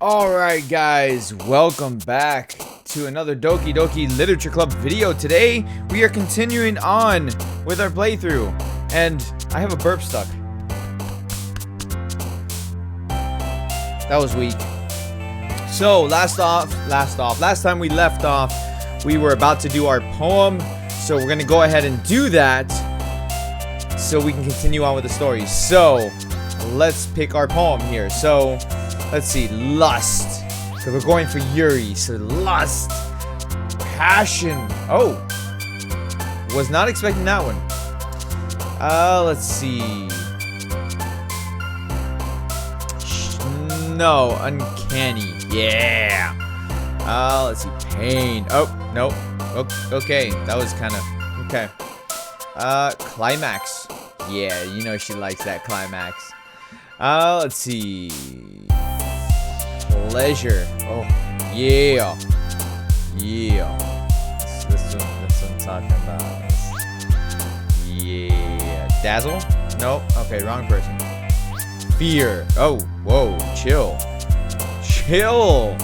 Alright guys, welcome back to another Doki Doki Literature Club video. Today, we are continuing on with our playthrough. And I have a burp stuck. That was weak. So, last time we left off, we were about to do our poem. So, we're going to go ahead and do that so we can continue on with the story. So, let's pick our poem here. So, let's see, lust. So we're going for Yuri. So lust, passion. Oh, was not expecting that one. Let's see. No, uncanny. Yeah. Let's see, pain. Oh, no. Okay, that was kind of okay. Climax. Yeah, you know she likes that climax. Let's see. Pleasure. Oh, yeah. Yeah. That's what I'm talking about. Yeah. Dazzle? Nope. Okay, wrong person. Fear. Oh, whoa. Chill. Chill.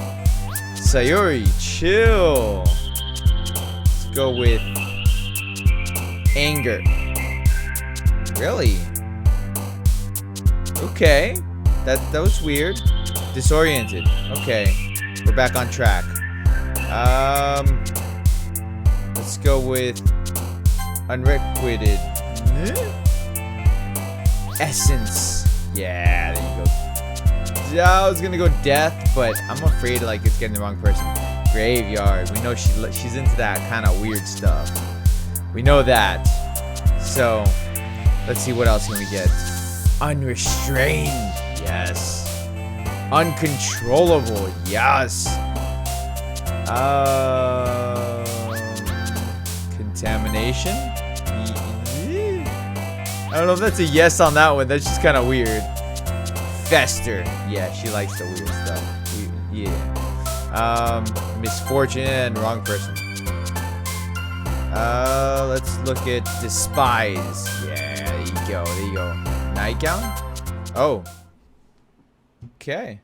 Sayuri, chill. Let's go with anger. Really? Okay. That was weird. Disoriented. Okay. We're back on track. Let's go with unrequited. Essence. Yeah, there you go. I was gonna go death, but I'm afraid like it's getting the wrong person. Graveyard. We know she's into that kind of weird stuff. We know that. So let's see what else can we get. Unrestrained. Yes. Uncontrollable, yes. Contamination? I don't know if that's a yes on that one. That's just kind of weird. Fester. Yeah, she likes the weird stuff. Yeah. Misfortune. Wrong person. Let's look at despise. Yeah, there you go. There you go. Nightgown? Oh. Okay.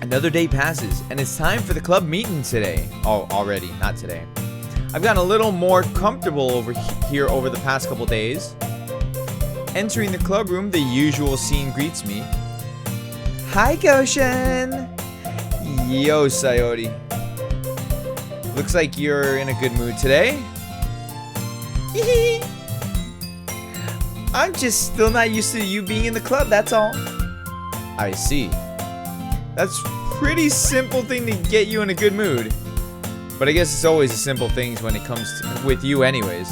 Another day passes, and it's time for the club meeting today. Oh, already, not today. I've gotten a little more comfortable over here over the past couple days. Entering the club room, the usual scene greets me. Hi, Gotian. Yo, Sayori. Looks like you're in a good mood today. Hee. I'm just still not used to you being in the club, that's all. I see. That's pretty simple thing to get you in a good mood. But I guess it's always the simple things when it comes to, with you anyways.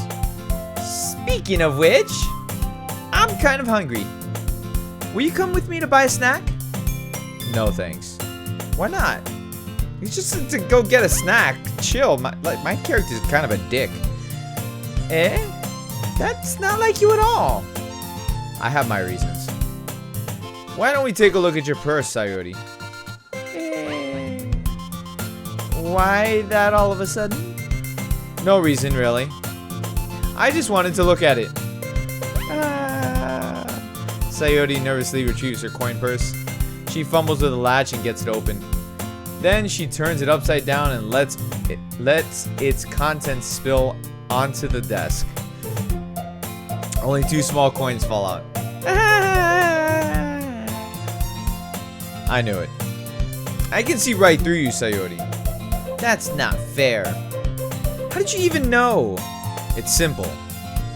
Speaking of which, I'm kind of hungry. Will you come with me to buy a snack? No thanks. Why not? It's just to go get a snack. Chill. My character's kind of a dick. Eh? That's not like you at all. I have my reasons. Why don't we take a look at your purse, Sayori? Why that all of a sudden? No reason, really. I just wanted to look at it. Sayori nervously retrieves her coin purse. She fumbles with the latch and gets it open. Then she turns it upside down and lets its contents spill onto the desk. Only 2 small coins fall out. I knew it. I can see right through you, Sayori. That's not fair. How did you even know? It's simple.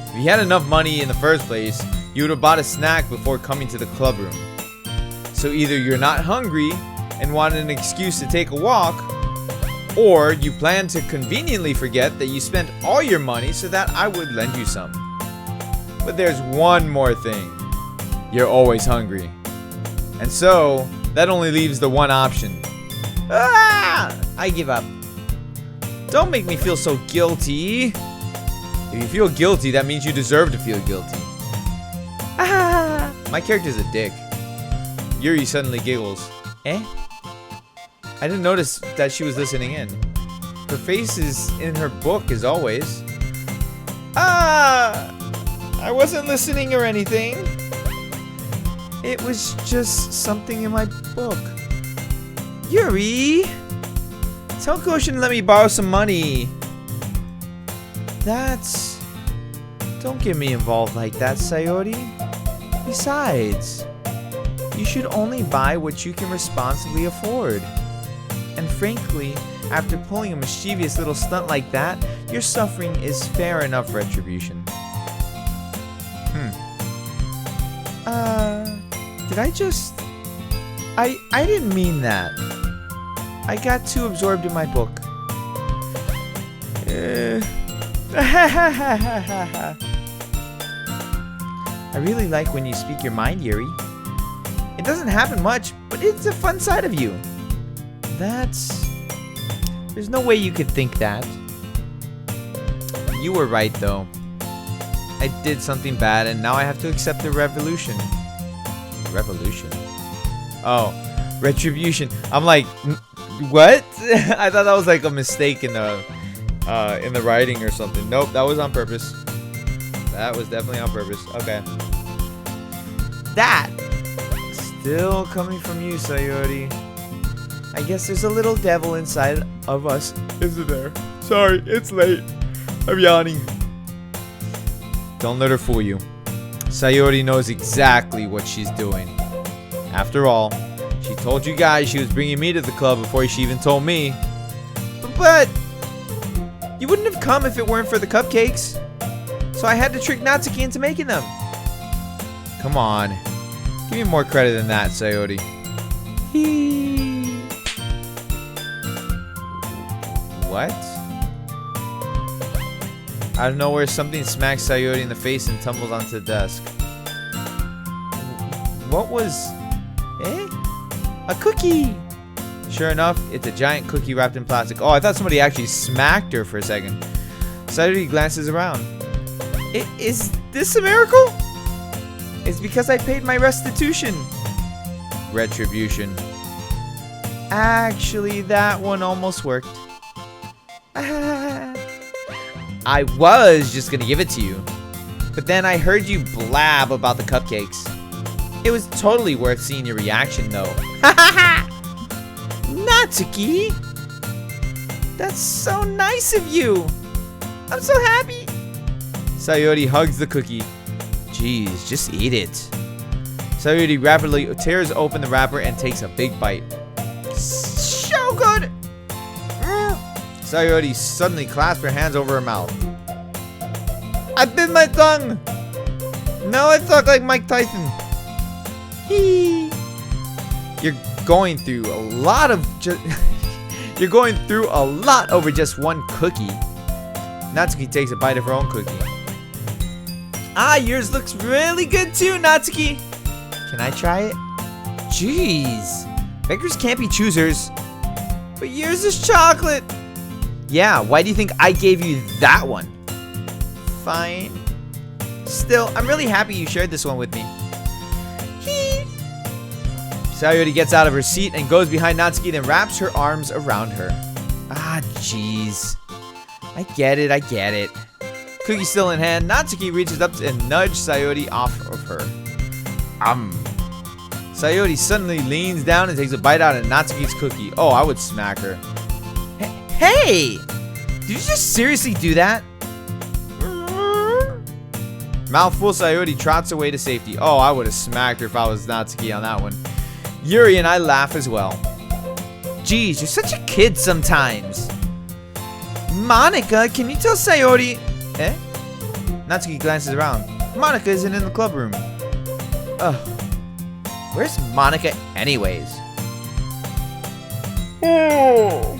If you had enough money in the first place, you would have bought a snack before coming to the club room. So either you're not hungry and wanted an excuse to take a walk, or you plan to conveniently forget that you spent all your money so that I would lend you some. But there's one more thing. You're always hungry. And so, that only leaves the one option. I give up. Don't make me feel so guilty. If you feel guilty, that means you deserve to feel guilty. My character's a dick. Yuri suddenly giggles. Eh? I didn't notice that she was listening in. Her face is in her book as always. I wasn't listening or anything. It was just something in my book. Yuri! Tell Gotian to let me borrow some money. Don't get me involved like that, Sayori. Besides, you should only buy what you can responsibly afford. And frankly, after pulling a mischievous little stunt like that, your suffering is fair enough retribution. Did I just... I didn't mean that. I got too absorbed in my book. I really like when you speak your mind, Yuri. It doesn't happen much, but it's a fun side of you. There's no way you could think that. You were right, though. I did something bad, and now I have to accept the revolution. Revolution? Oh, retribution. I'm like, what? I thought that was like a mistake in the writing or something. Nope, that was on purpose. That was definitely on purpose. Okay. That still coming from you, Sayori. I guess there's a little devil inside of us, isn't there? Sorry, it's late. I'm yawning. Don't let her fool you. Sayori knows exactly what she's doing. After all, she told you guys she was bringing me to the club before she even told me. But you wouldn't have come if it weren't for the cupcakes. So I had to trick Natsuki into making them. Come on. Give me more credit than that, Sayori. What? Out of nowhere, something smacks Sayori in the face and tumbles onto the desk. What was... A cookie! Sure enough, it's a giant cookie wrapped in plastic. Oh, I thought somebody actually smacked her for a second. Sayori glances around. Is this a miracle? It's because I paid my restitution. Retribution. Actually, that one almost worked. I was just gonna give it to you, but then I heard you blab about the cupcakes. It was totally worth seeing your reaction, though. Natsuki! That's so nice of you! I'm so happy! Sayori hugs the cookie. Jeez, just eat it. Sayori rapidly tears open the wrapper and takes a big bite. So good! Sayori suddenly clasped her hands over her mouth. I bit my tongue! Now I talk like Mike Tyson. You're going through a lot of You're going through a lot over just one cookie. Natsuki takes a bite of her own cookie. Ah, yours looks really good too, Natsuki. Can I try it? Jeez. Beggars can't be choosers. But yours is chocolate. Yeah, why do you think I gave you that one? Fine. Still, I'm really happy you shared this one with me. Sayori gets out of her seat and goes behind Natsuki, then wraps her arms around her. Ah, jeez. I get it. Cookie still in hand, Natsuki reaches up and nudges Sayori off of her. Sayori suddenly leans down and takes a bite out of Natsuki's cookie. Oh, I would smack her. Hey! Did you just seriously do that? Mouthful, Sayori trots away to safety. Oh, I would have smacked her if I was Natsuki on that one. Yuri and I laugh as well. Geez, you're such a kid sometimes. Monica, can you tell Sayori... Natsuki glances around. Monica isn't in the club room. Ugh. Where's Monica anyways? Oh.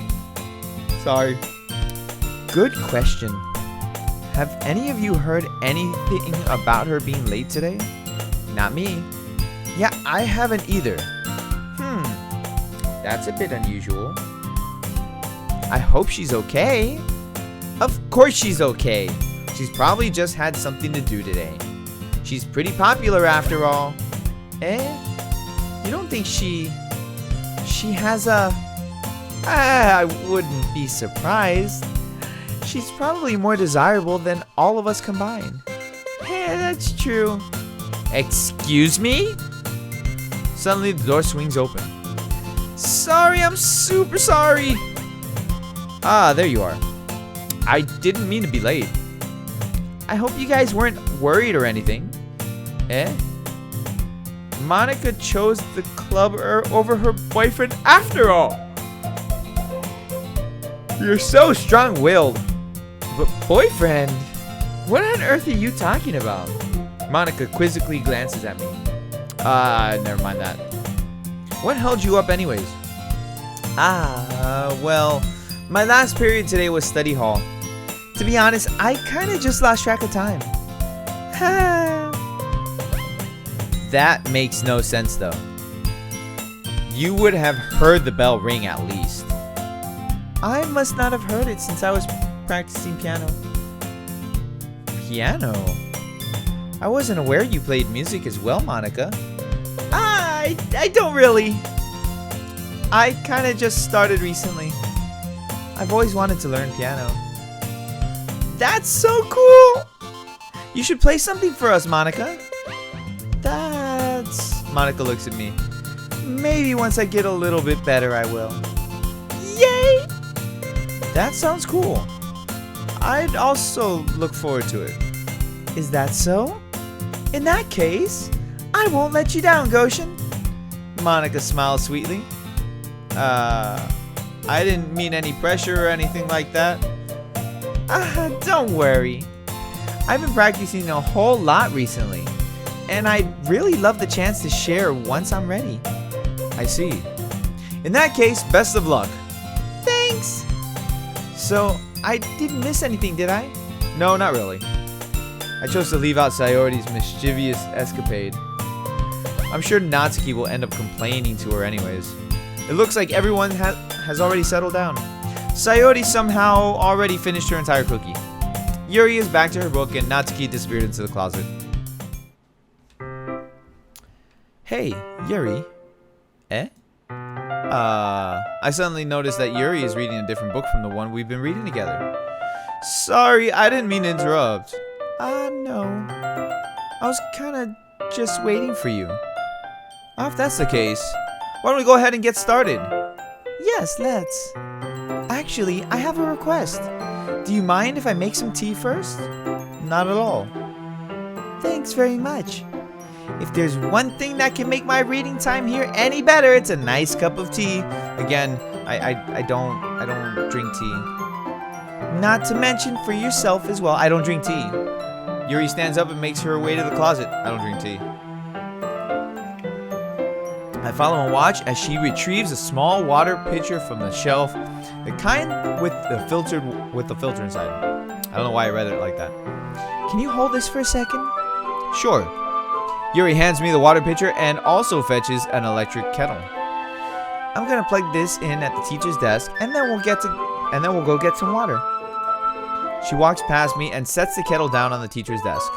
Sorry. Good question. Have any of you heard anything about her being late today? Not me. Yeah, I haven't either. That's a bit unusual. I hope she's okay. Of course she's okay. She's probably just had something to do today. She's pretty popular after all. You don't think she has a... I wouldn't be surprised. She's probably more desirable than all of us combined. Yeah, that's true. Excuse me? Suddenly, the door swings open. Sorry, I'm super sorry. Ah, there you are. I didn't mean to be late. I hope you guys weren't worried or anything. Eh? Monica chose the club over her boyfriend after all. You're so strong-willed. But boyfriend? What on earth are you talking about? Monica quizzically glances at me. Never mind that. What held you up anyways? Well, my last period today was study hall. To be honest, I kind of just lost track of time. That makes no sense though. You would have heard the bell ring at least. I must not have heard it since I was practicing piano. Piano? I wasn't aware you played music as well, Monica. I don't really. I kind of just started recently. I've always wanted to learn piano. That's so cool! You should play something for us, Monica. Monica looks at me. Maybe once I get a little bit better, I will. Yay! That sounds cool. I'd also look forward to it. Is that so? In that case, I won't let you down, Gotian. Monica smiles sweetly. I didn't mean any pressure or anything like that. Don't worry. I've been practicing a whole lot recently, and I'd really love the chance to share once I'm ready. I see. In that case, best of luck. Thanks. So, I didn't miss anything, did I? No, not really. I chose to leave out Sayori's mischievous escapade. I'm sure Natsuki will end up complaining to her anyways. It looks like everyone has already settled down. Sayori somehow already finished her entire cookie. Yuri is back to her book and Natsuki disappeared into the closet. Hey, Yuri. Eh? I suddenly noticed that Yuri is reading a different book from the one we've been reading together. Sorry, I didn't mean to interrupt. No. I was kinda just waiting for you. If that's the case, why don't we go ahead and get started? Yes, let's. Actually, I have a request. Do you mind if I make some tea first? Not at all. Thanks very much. If there's one thing that can make my reading time here any better, it's a nice cup of tea. Again, I don't drink tea. Not to mention for yourself as well, I don't drink tea. Yuri stands up and makes her way to the closet. I don't drink tea. I follow and watch as she retrieves a small water pitcher from the shelf, the kind with the filter inside. I don't know why I read it like that. Can you hold this for a second? Sure. Yuri hands me the water pitcher and also fetches an electric kettle. I'm gonna plug this in at the teacher's desk, and then we'll go get some water. She walks past me and sets the kettle down on the teacher's desk.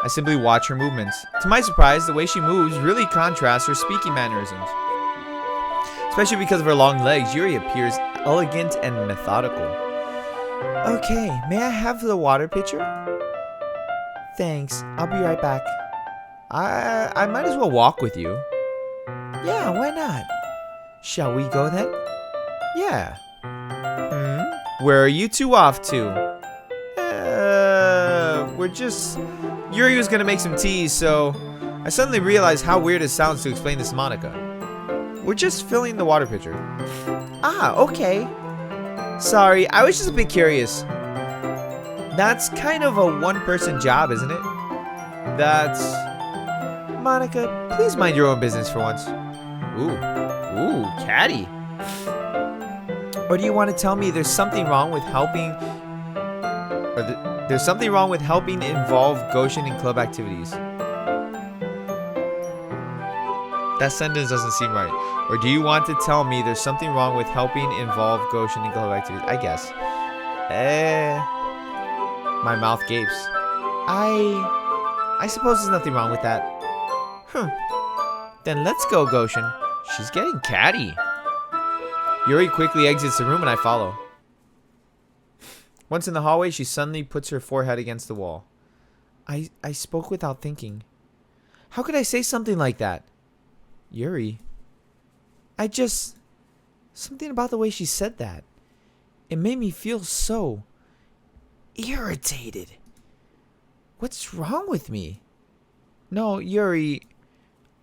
I simply watch her movements. To my surprise, the way she moves really contrasts her speaking mannerisms. Especially because of her long legs, Yuri appears elegant and methodical. Okay, may I have the water pitcher? Thanks, I'll be right back. I might as well walk with you. Yeah, why not? Shall we go then? Yeah. Where are you two off to? We're just... Yuri was gonna make some tea, so I suddenly realized how weird it sounds to explain this to Monica. We're just filling the water pitcher. Okay. Sorry, I was just a bit curious. That's kind of a one-person job, isn't it? That's... Monica, please mind your own business for once. Ooh, catty. Or do you want to tell me there's something wrong with helping... There's something wrong with helping involve Gotian in club activities? That sentence doesn't seem right. Or do you want to tell me there's something wrong with helping involve Gotian in club activities? I guess. My mouth gapes. I suppose there's nothing wrong with that. Then let's go, Gotian. She's getting catty. Yuri quickly exits the room and I follow. Once in the hallway, she suddenly puts her forehead against the wall. I spoke without thinking. How could I say something like that? Yuri. I just... Something about the way she said that. It made me feel so... irritated. What's wrong with me? No, Yuri...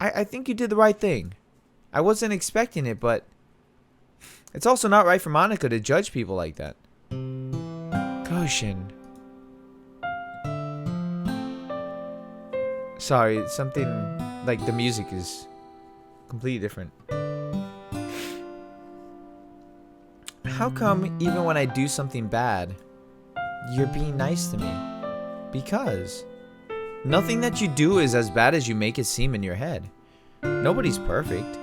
I think you did the right thing. I wasn't expecting it, but... It's also not right for Monica to judge people like that. Gotian. Sorry, something like the music is completely different. How come even when I do something bad, you're being nice to me? Because nothing that you do is as bad as you make it seem in your head. Nobody's perfect.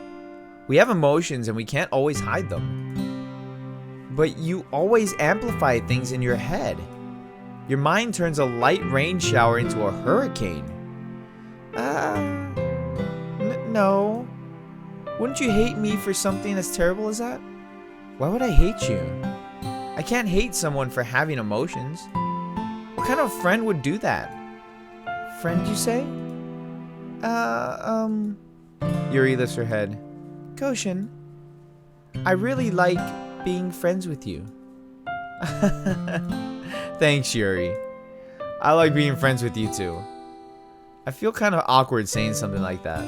We have emotions and we can't always hide them. But you always amplify things in your head. Your mind turns a light rain shower into a hurricane. No. Wouldn't you hate me for something as terrible as that? Why would I hate you? I can't hate someone for having emotions. What kind of friend would do that? Friend, you say? Yuri lifts her head. Gotian, I really like being friends with you. Thanks, Yuri. I like being friends with you too. I feel kind of awkward saying something like that,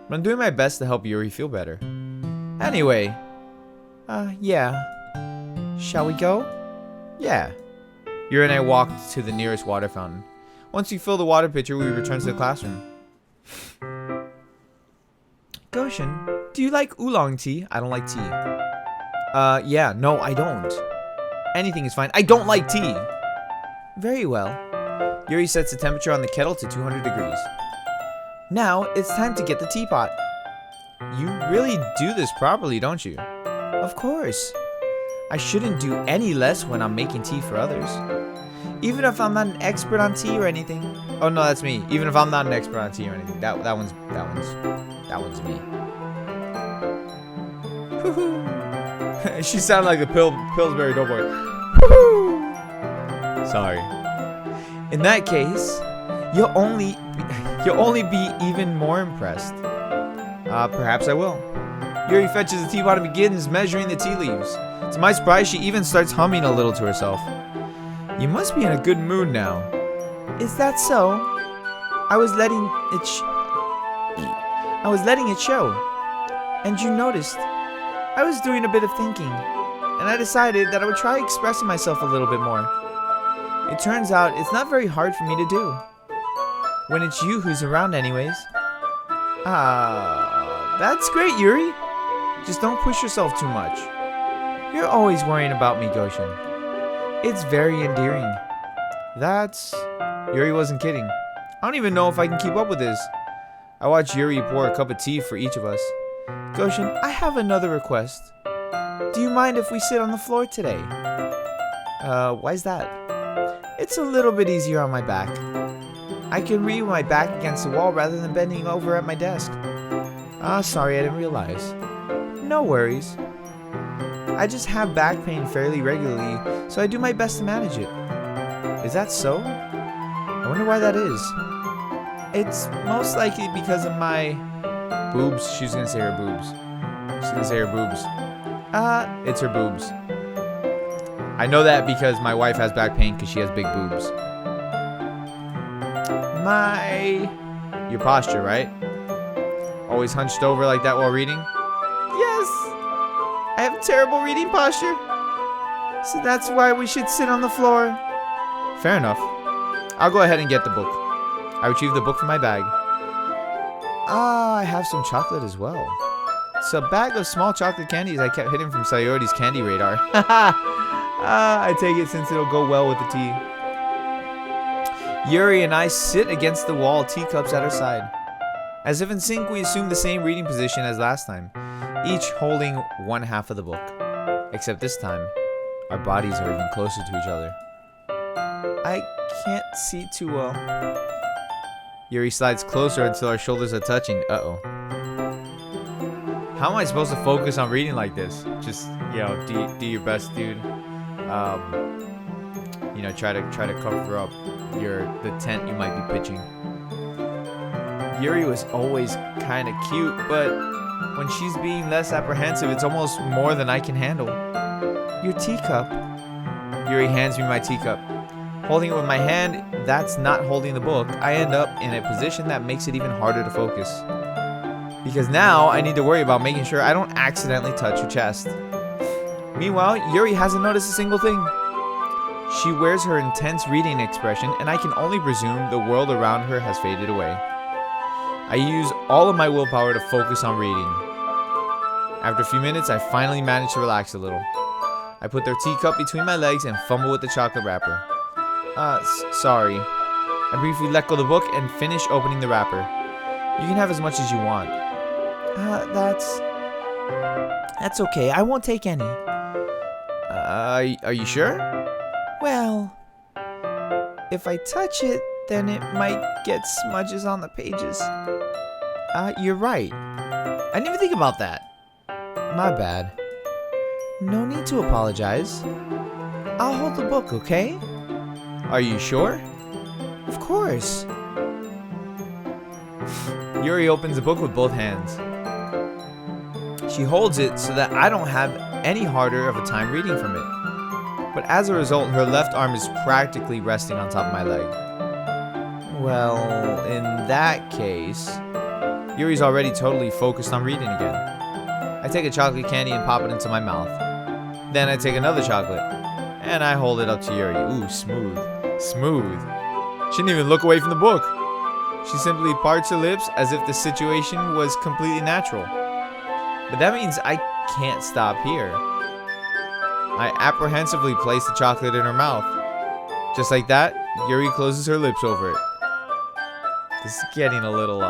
but I'm doing my best to help Yuri feel better. Anyway, yeah. Shall we go? Yeah. Yuri and I walked to the nearest water fountain. Once we fill the water pitcher, we return to the classroom. Gotian, do you like oolong tea? I don't like tea. Yeah, no, I don't. Anything is fine. I don't like tea. Very well. Yuri sets the temperature on the kettle to 200 degrees. Now, it's time to get the teapot. You really do this properly, don't you? Of course. I shouldn't do any less when I'm making tea for others. Even if I'm not an expert on tea or anything. Oh no, that's me. Even if I'm not an expert on tea or anything. That one's me. She sounded like the Pillsbury Doughboy. Sorry. In that case, you'll only be even more impressed. Perhaps I will. Yuri fetches the teapot and begins measuring the tea leaves. To my surprise, she even starts humming a little to herself. You must be in a good mood now. Is that so? I was letting it show. And you noticed. I was doing a bit of thinking, and I decided that I would try expressing myself a little bit more. It turns out it's not very hard for me to do. When it's you who's around anyways. That's great, Yuri. Just don't push yourself too much. You're always worrying about me, Gotian. It's very endearing. Yuri wasn't kidding. I don't even know if I can keep up with this. I watch Yuri pour a cup of tea for each of us. Gotian, I have another request. Do you mind if we sit on the floor today? Why's that? It's a little bit easier on my back. I can read with my back against the wall rather than bending over at my desk. Sorry, I didn't realize. No worries. I just have back pain fairly regularly, so I do my best to manage it. Is that so? I wonder why that is. It's most likely because of my boobs. She's gonna say her boobs. She's gonna say her boobs. It's her boobs. I know that because my wife has back pain because she has big boobs. Your posture, right? Always hunched over like that while reading? Yes! I have terrible reading posture. So that's why we should sit on the floor. Fair enough. I'll go ahead and get the book. I retrieve the book from my bag. I have some chocolate as well. It's a bag of small chocolate candies I kept hidden from Sayori's candy radar. I take it since it'll go well with the tea. Yuri and I sit against the wall, teacups at our side. As if in sync, we assume the same reading position as last time, each holding one half of the book. Except this time, our bodies are even closer to each other. I can't see too well. Yuri slides closer until our shoulders are touching. Uh-oh. How am I supposed to focus on reading like this? Just, do your best, dude. Try to cover up the tent you might be pitching. Yuri was always kind of cute, but when she's being less apprehensive, it's almost more than I can handle. Your teacup. Yuri hands me my teacup. Holding it with my hand, that's not holding the book. I end up in a position that makes it even harder to focus. Because now I need to worry about making sure I don't accidentally touch her chest. Meanwhile, Yuri hasn't noticed a single thing. She wears her intense reading expression, and I can only presume the world around her has faded away. I use all of my willpower to focus on reading. After a few minutes, I finally manage to relax a little. I put their teacup between my legs and fumble with the chocolate wrapper. Sorry. I briefly let go of the book and finish opening the wrapper. You can have as much as you want. That's okay. I won't take any. Are you sure? Well, if I touch it, then it might get smudges on the pages. You're right. I didn't even think about that. My bad. No need to apologize. I'll hold the book, okay? Are you sure? Of course. Yuri opens the book with both hands. She holds it so that I don't have any harder of a time reading from it. But as a result, her left arm is practically resting on top of my leg. Well, in that case, Yuri's already totally focused on reading again. I take a chocolate candy and pop it into my mouth. Then I take another chocolate, and I hold it up to Yuri. Ooh, smooth. Smooth. She didn't even look away from the book. She simply parts her lips as if the situation was completely natural. But that means I can't stop here. I apprehensively place the chocolate in her mouth. Just like that, Yuri closes her lips over it. This is getting a little,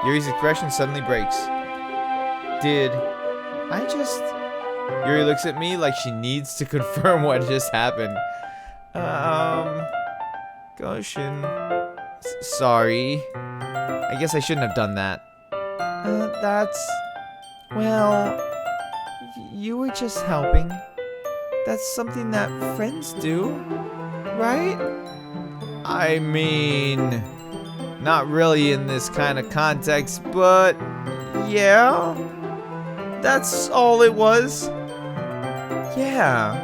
Yuri's expression suddenly breaks. Did I just... Yuri looks at me like she needs to confirm what just happened. Gotian. Sorry. I guess I shouldn't have done that. Well, you were just helping. That's something that friends do, right? I mean, not really in this kind of context, but yeah. That's all it was. Yeah.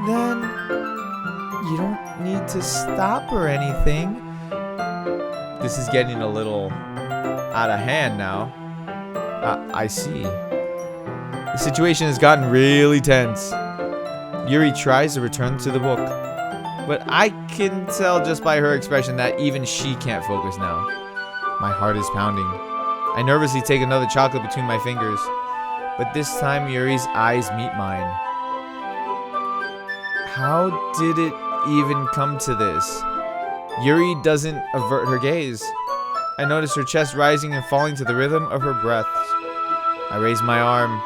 Then you don't need to stop or anything. This is getting a little out of hand now. I see. The situation has gotten really tense. Yuri tries to return to the book, but I can tell just by her expression that even she can't focus now. My heart is pounding. I nervously take another chocolate between my fingers, but this time Yuri's eyes meet mine. How did it even come to this? Yuri doesn't avert her gaze. I notice her chest rising and falling to the rhythm of her breaths. I raise my arm.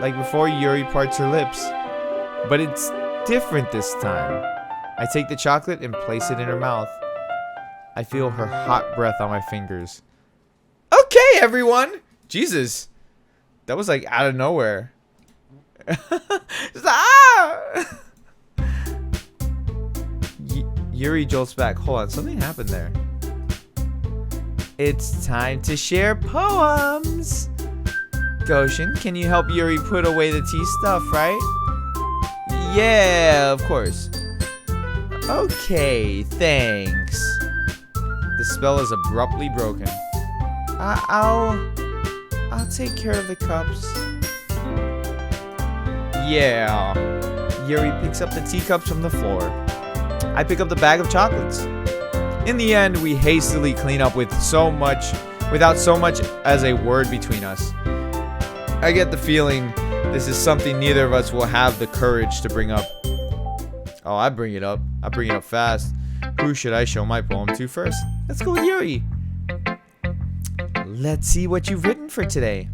Like before, Yuri parts her lips. But it's different this time. I take the chocolate and place it in her mouth. I feel her hot breath on my fingers. Okay, everyone! Jesus. That was like out of nowhere. Yuri jolts back. Hold on, something happened there. It's time to share poems. Gotian, can you help Yuri put away the tea stuff, right? Yeah, of course. Okay, thanks. The spell is abruptly broken. I'll take care of the cups. Yeah. Yuri picks up the teacups from the floor. I pick up the bag of chocolates. In the end, we hastily clean up without so much as a word between us. I get the feeling this is something neither of us will have the courage to bring up. Oh, I bring it up. I bring it up fast. Who should I show my poem to first? Let's go with Yuri. Let's see what you've written for today.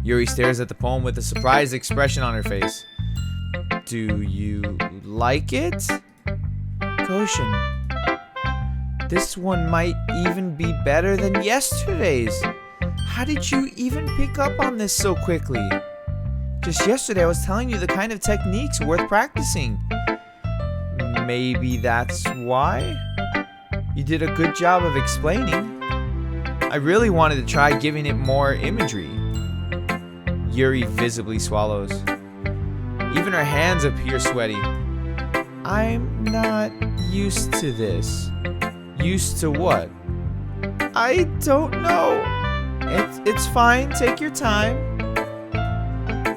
Yuri stares at the poem with a surprised expression on her face. Do you like it? Gotian, this one might even be better than yesterday's. How did you even pick up on this so quickly? Just yesterday I was telling you the kind of techniques worth practicing. maybe that's why? You did a good job of explaining. I really wanted to try giving it more imagery. Yuri visibly swallows. Even her hands appear sweaty. I'm not used to this. Used to what? I don't know. It's fine. Take your time.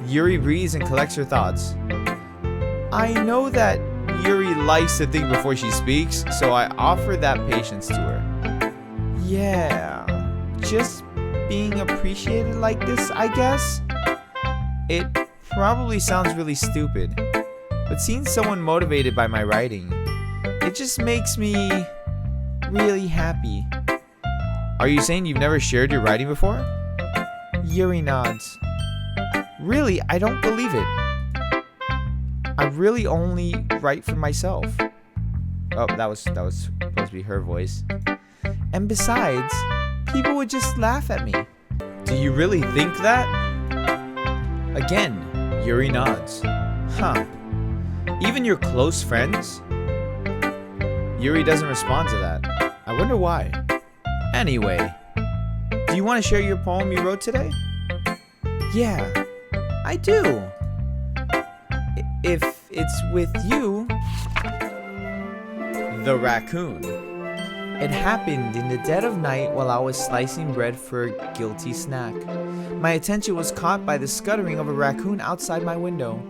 Yuri breathes and collects her thoughts. I know that Yuri likes to think before she speaks, so I offer that patience to her. Yeah, just being appreciated like this, I guess? It probably sounds really stupid, but seeing someone motivated by my writing, it just makes me really happy. Are you saying you've never shared your writing before? Yuri nods. Really, I don't believe it. I really only write for myself. Oh, that was supposed to be her voice. And besides, people would just laugh at me. Do you really think that? Again, Yuri nods. Huh. Even your close friends? Yuri doesn't respond to that. I wonder why. Anyway, do you want to share your poem you wrote today? Yeah, I do. If it's with you. The raccoon. It happened in the dead of night while I was slicing bread for a guilty snack. My attention was caught by the scuttering of a raccoon outside my window.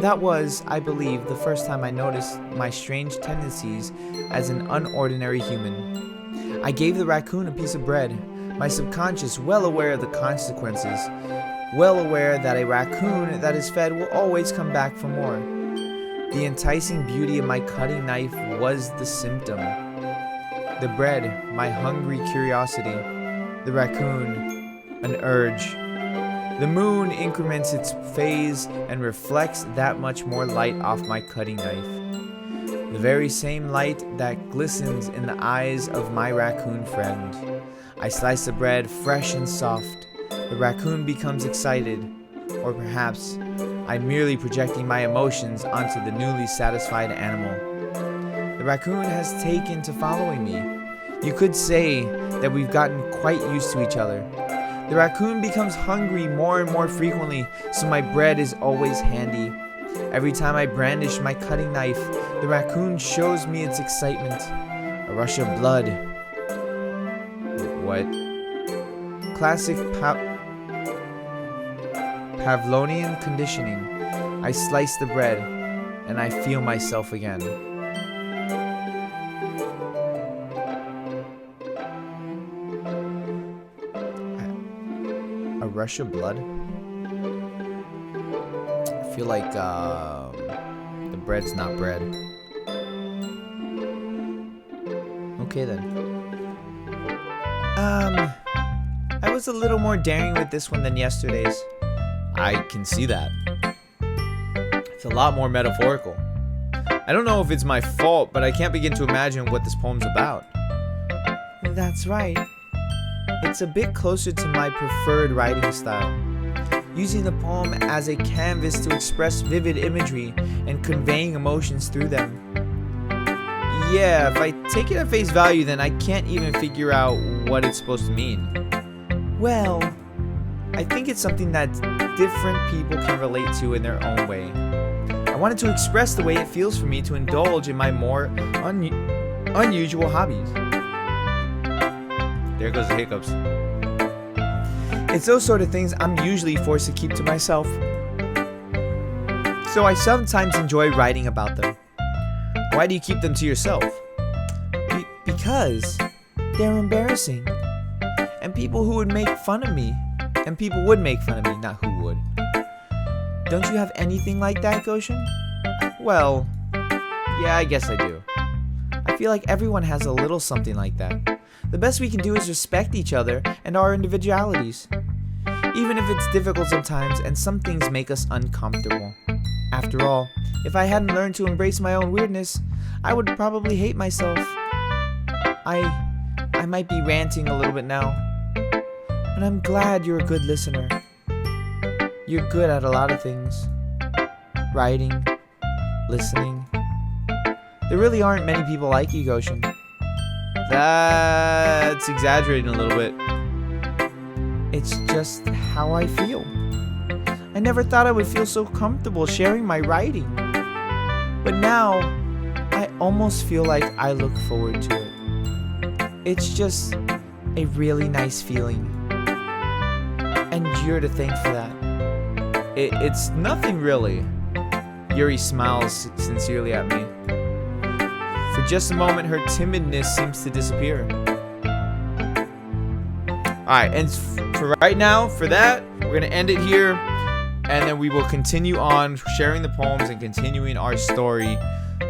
That was, I believe, the first time I noticed my strange tendencies as an unordinary human. I gave the raccoon a piece of bread, my subconscious well aware of the consequences, well aware that a raccoon that is fed will always come back for more. The enticing beauty of my cutting knife was the symptom. The bread, my hungry curiosity. The raccoon, an urge. The moon increments its phase and reflects that much more light off my cutting knife. The very same light that glistens in the eyes of my raccoon friend. I slice the bread fresh and soft. The raccoon becomes excited, or perhaps I'm merely projecting my emotions onto the newly satisfied animal. The raccoon has taken to following me. You could say that we've gotten quite used to each other. The raccoon becomes hungry more and more frequently, so my bread is always handy. Every time I brandish my cutting knife, the raccoon shows me its excitement. A rush of blood. What? Classic Pavlovian conditioning. I slice the bread, and I feel myself again. A rush of blood? I feel like the bread's not bread. Okay then. I was a little more daring with this one than yesterday's. I can see that. It's a lot more metaphorical. I don't know if it's my fault, but I can't begin to imagine what this poem's about. That's right. It's a bit closer to my preferred writing style, using the poem as a canvas to express vivid imagery and conveying emotions through them. Yeah, if I take it at face value, then I can't even figure out what it's supposed to mean. Well, I think it's something that different people can relate to in their own way. I wanted to express the way it feels for me to indulge in my more unusual hobbies. There goes the hiccups. It's those sort of things I'm usually forced to keep to myself. So I sometimes enjoy writing about them. Why do you keep them to yourself? Because they're embarrassing. And people who would make fun of me. And people would make fun of me, not who would. Don't you have anything like that, Gotian? Well, yeah, I guess I do. I feel like everyone has a little something like that. The best we can do is respect each other and our individualities. Even if it's difficult sometimes and some things make us uncomfortable. After all, if I hadn't learned to embrace my own weirdness, I would probably hate myself. I might be ranting a little bit now, but I'm glad you're a good listener. You're good at a lot of things. Writing, listening. There really aren't many people like you, Gotian. That's exaggerating a little bit. It's just how I feel. I never thought I would feel so comfortable sharing my writing. But now, I almost feel like I look forward to it. It's just a really nice feeling. And you're to thank for that. It's nothing really. Yuri smiles sincerely at me. For just a moment, her timidness seems to disappear. Alright, and for right now, for that, we're going to end it here. And then we will continue on sharing the poems and continuing our story.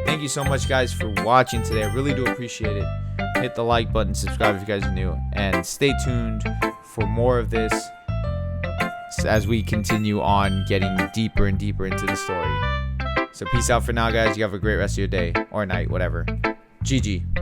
Thank you so much, guys, for watching today. I really do appreciate it. Hit the like button, subscribe if you guys are new. And stay tuned for more of this as we continue on getting deeper and deeper into the story. So peace out for now, guys. You have a great rest of your day or night, whatever. GG.